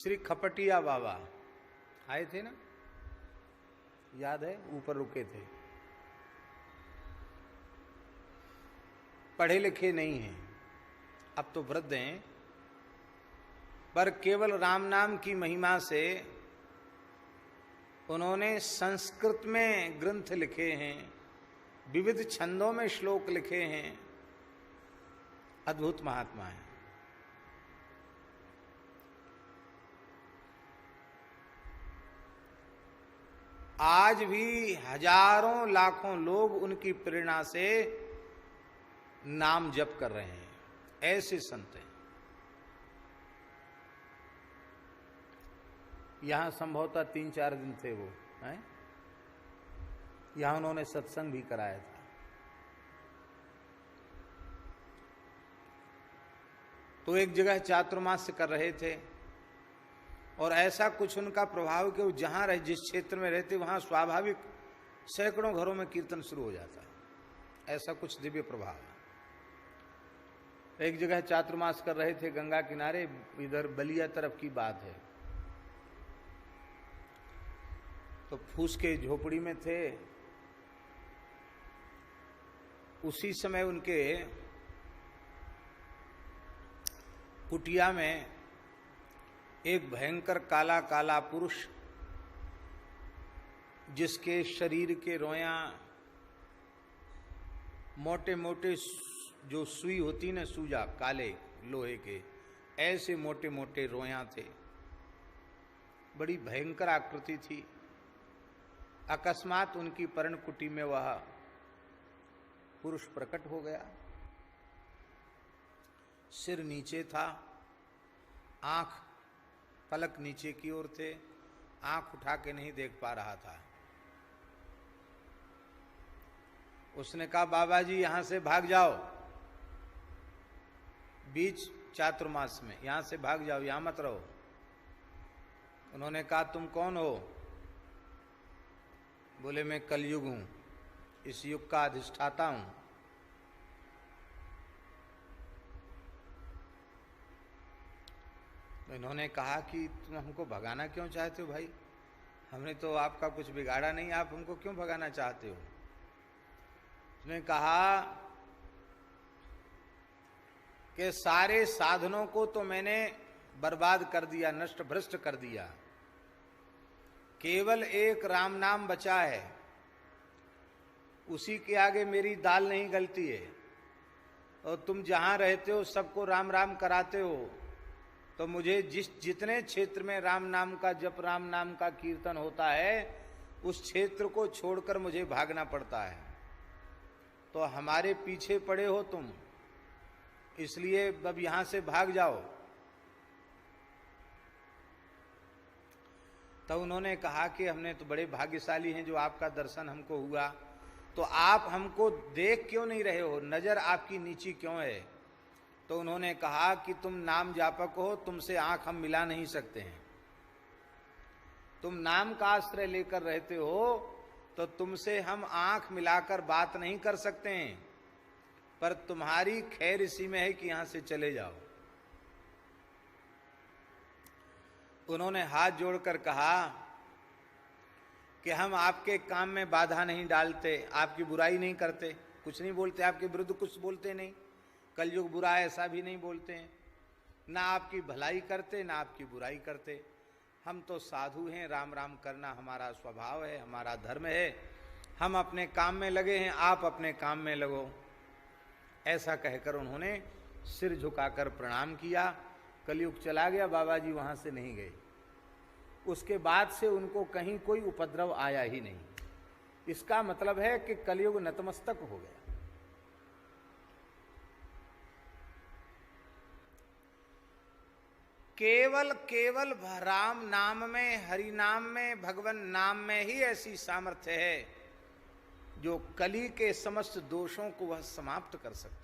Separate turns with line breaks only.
श्री खपटिया बाबा आए थे ना, याद है? ऊपर रुके थे। पढ़े लिखे नहीं हैं, अब तो वृद्ध हैं, पर केवल राम नाम की महिमा से उन्होंने संस्कृत में ग्रंथ लिखे हैं, विविध छंदों में श्लोक लिखे हैं। अद्भुत महात्मा है। आज भी हजारों लाखों लोग उनकी प्रेरणा से नाम जप कर रहे हैं। ऐसे संत हैं। यहां संभवतः 3-4 दिन थे वो, हैं? यहां उन्होंने सत्संग भी कराया था। तो एक जगह चातुर्मास्य कर रहे थे और ऐसा कुछ उनका प्रभाव कि वो जहां रहे, जिस क्षेत्र में रहते, वहां स्वाभाविक सैकड़ों घरों में कीर्तन शुरू हो जाता है। ऐसा कुछ दिव्य प्रभाव है। एक जगह चातुर्मास कर रहे थे गंगा किनारे, इधर बलिया तरफ की बात है। तो फूस के झोपड़ी में थे। उसी समय उनके कुटिया में एक भयंकर काला काला पुरुष, जिसके शरीर के रोयां मोटे मोटे, जो सुई होती ना, सूजा काले लोहे के, ऐसे मोटे मोटे रोयां थे। बड़ी भयंकर आकृति थी। अकस्मात उनकी पर्णकुटी में वह पुरुष प्रकट हो गया। सिर नीचे था, आंख पलक नीचे की ओर थे, आंख उठा के नहीं देख पा रहा था। उसने कहा, बाबा जी यहां से भाग जाओ, बीच चातुर्मास में यहां से भाग जाओ, यहां मत रहो। उन्होंने कहा, तुम कौन हो? बोले, मैं कलयुग हूं, इस युग का अधिष्ठाता हूं। तो इन्होंने कहा कि तुम हमको भगाना क्यों चाहते हो भाई? हमने तो आपका कुछ बिगाड़ा नहीं, आप हमको क्यों भगाना चाहते हो? उसने कहा कि सारे साधनों को तो मैंने बर्बाद कर दिया, नष्ट भ्रष्ट कर दिया। केवल एक राम नाम बचा है, उसी के आगे मेरी दाल नहीं गलती है। और तुम जहां रहते हो सबको राम राम कराते हो, तो मुझे जितने क्षेत्र में राम नाम का जप, राम नाम का कीर्तन होता है, उस क्षेत्र को छोड़कर मुझे भागना पड़ता है। तो हमारे पीछे पड़े हो तुम, इसलिए अब यहां से भाग जाओ। तो उन्होंने कहा कि हमने तो बड़े भाग्यशाली हैं जो आपका दर्शन हमको हुआ। तो आप हमको देख क्यों नहीं रहे हो? नजर आपकी नीची क्यों है? तो उन्होंने कहा कि तुम नाम जापक हो, तुमसे आंख हम मिला नहीं सकते हैं। तुम नाम का आश्रय लेकर रहते हो, तो तुमसे हम आंख मिलाकर बात नहीं कर सकते हैं। पर तुम्हारी खैर इसी में है कि यहां से चले जाओ। उन्होंने हाथ जोड़कर कहा कि हम आपके काम में बाधा नहीं डालते, आपकी बुराई नहीं करते, कुछ नहीं बोलते, आपके विरुद्ध कुछ बोलते नहीं, कलयुग बुरा है ऐसा भी नहीं बोलते हैं, ना आपकी भलाई करते ना आपकी बुराई करते। हम तो साधु हैं, राम राम करना हमारा स्वभाव है, हमारा धर्म है। हम अपने काम में लगे हैं, आप अपने काम में लगो। ऐसा कहकर उन्होंने सिर झुकाकर प्रणाम किया। कलयुग चला गया, बाबा जी वहां से नहीं गए। उसके बाद से उनको कहीं कोई उपद्रव आया ही नहीं। इसका मतलब है कि कलयुग नतमस्तक हो गया। केवल राम नाम में, हरि नाम में, भगवान नाम में ही ऐसी सामर्थ्य है जो कली के समस्त दोषों को वह समाप्त कर सकता है।